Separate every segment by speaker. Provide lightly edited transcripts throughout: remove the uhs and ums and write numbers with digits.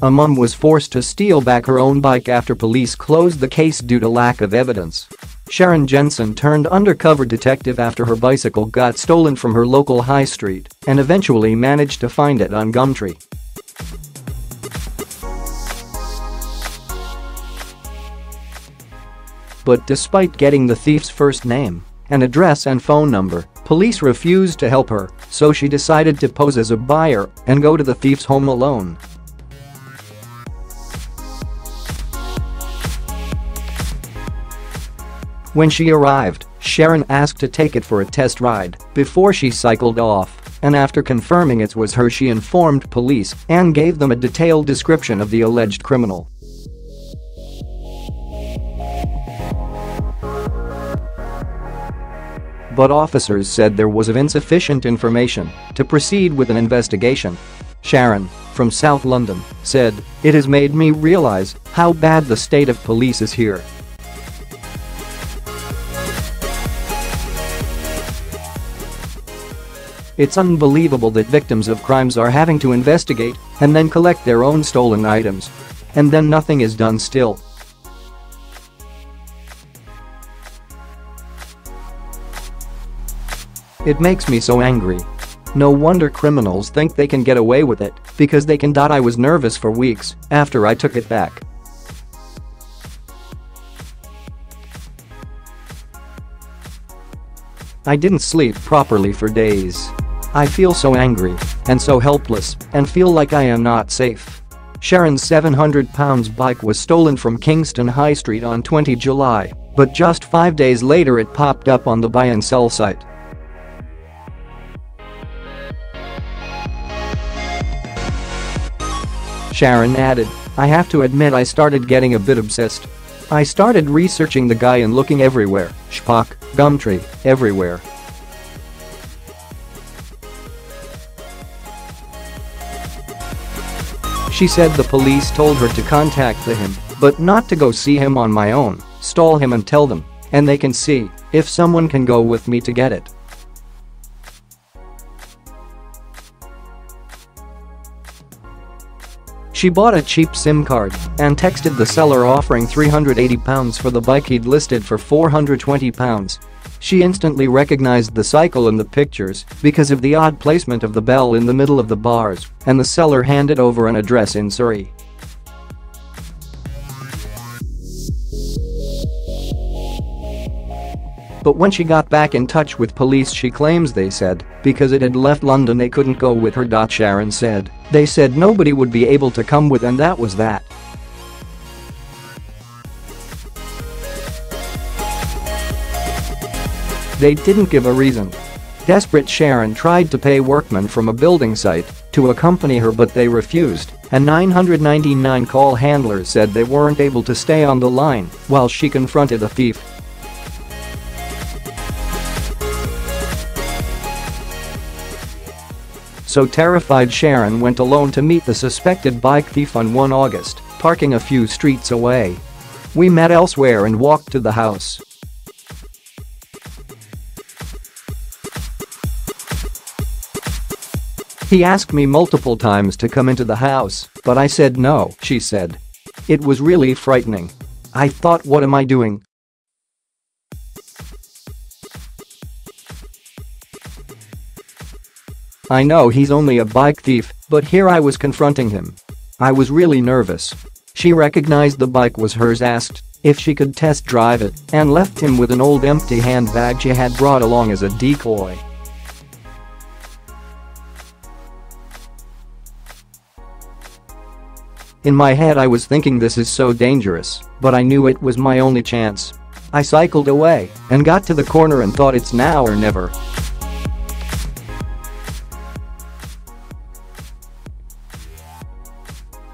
Speaker 1: A mum was forced to steal back her own bike after police closed the case due to lack of evidence. Sharron Jenson turned undercover detective after her bicycle got stolen from her local high street and eventually managed to find it on Gumtree. But despite getting the thief's first name, an address and phone number, police refused to help her, so she decided to pose as a buyer and go to the thief's home alone. When she arrived, Sharron asked to take it for a test ride before she cycled off, and after confirming it was her, she informed police and gave them a detailed description of the alleged criminal. But officers said there was insufficient information to proceed with an investigation. Sharron, from South London, said, "It has made me realize how bad the state of police is here. It's unbelievable that victims of crimes are having to investigate and then collect their own stolen items. And then nothing is done still. It makes me so angry. No wonder criminals think they can get away with it because they can. I was nervous for weeks after I took it back. I didn't sleep properly for days. I feel so angry and so helpless and feel like I am not safe." Sharron's £700 bike was stolen from Kingston High Street on 20 July, but just 5 days later it popped up on the buy and sell site. Sharron added, "I have to admit I started getting a bit obsessed. I started researching the guy and looking everywhere, Shpock, Gumtree, everywhere. She said the police told her to contact him, but not to go see him on my own, stall him and tell them, and they can see if someone can go with me to get it." She bought a cheap SIM card and texted the seller offering £380 for the bike he'd listed for £420. She instantly recognized the cycle in the pictures because of the odd placement of the bell in the middle of the bars, and the seller handed over an address in Surrey. But when she got back in touch with police, she claims they said because it had left London they couldn't go with her. Sharron said, "They said nobody would be able to come with, and that was that." They didn't give a reason. Desperate Sharron tried to pay workmen from a building site to accompany her, but they refused, and 999 call handlers said they weren't able to stay on the line while she confronted a thief. So terrified, Sharron went alone to meet the suspected bike thief on 1 August, parking a few streets away. "We met elsewhere and walked to the house. He asked me multiple times to come into the house, but I said no," she said. "It was really frightening. I thought, what am I doing?" "I know he's only a bike thief, but here I was confronting him. I was really nervous." She recognized the bike was hers, asked if she could test drive it, and left him with an old empty handbag she had brought along as a decoy. "In my head I was thinking, this is so dangerous, but I knew it was my only chance. I cycled away and got to the corner and thought it's now or never."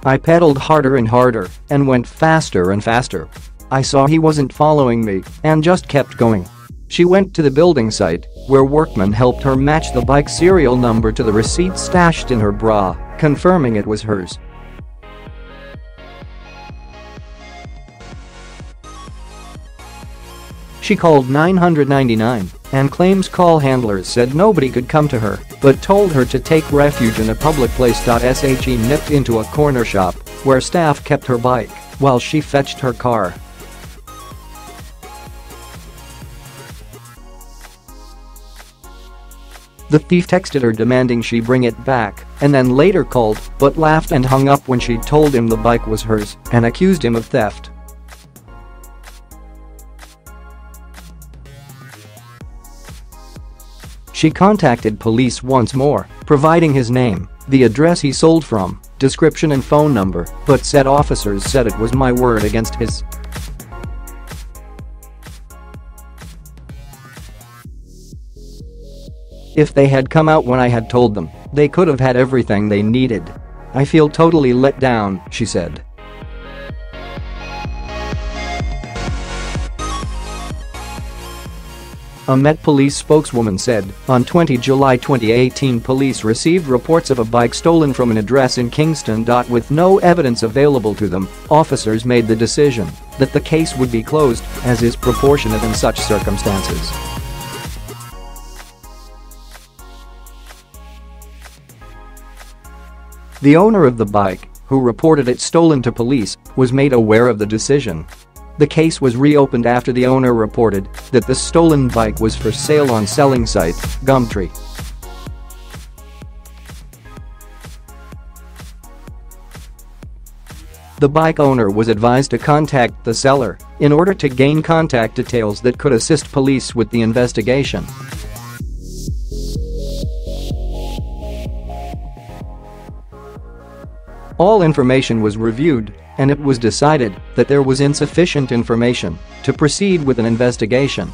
Speaker 1: "I pedaled harder and harder and went faster and faster. I saw he wasn't following me and just kept going." She went to the building site, where workmen helped her match the bike serial number to the receipt stashed in her bra, confirming it was hers. She called 999 and claims call handlers said nobody could come to her but told her to take refuge in a public place. She nipped into a corner shop where staff kept her bike while she fetched her car. The thief texted her demanding she bring it back and then later called but laughed and hung up when she told him the bike was hers and accused him of theft. She contacted police once more, providing his name, the address he sold from, description and phone number, but said officers said it was my word against his. If they had come out when I had told them, they could have had everything they needed. I feel totally let down, she said. A Met Police spokeswoman said, on 20 July 2018 police received reports of a bike stolen from an address in Kingston. With no evidence available to them, officers made the decision that the case would be closed, as is proportionate in such circumstances. The owner of the bike, who reported it stolen to police, was made aware of the decision. The case was reopened after the owner reported that the stolen bike was for sale on selling site, Gumtree. The bike owner was advised to contact the seller in order to gain contact details that could assist police with the investigation. All information was reviewed, and it was decided that there was insufficient information to proceed with an investigation.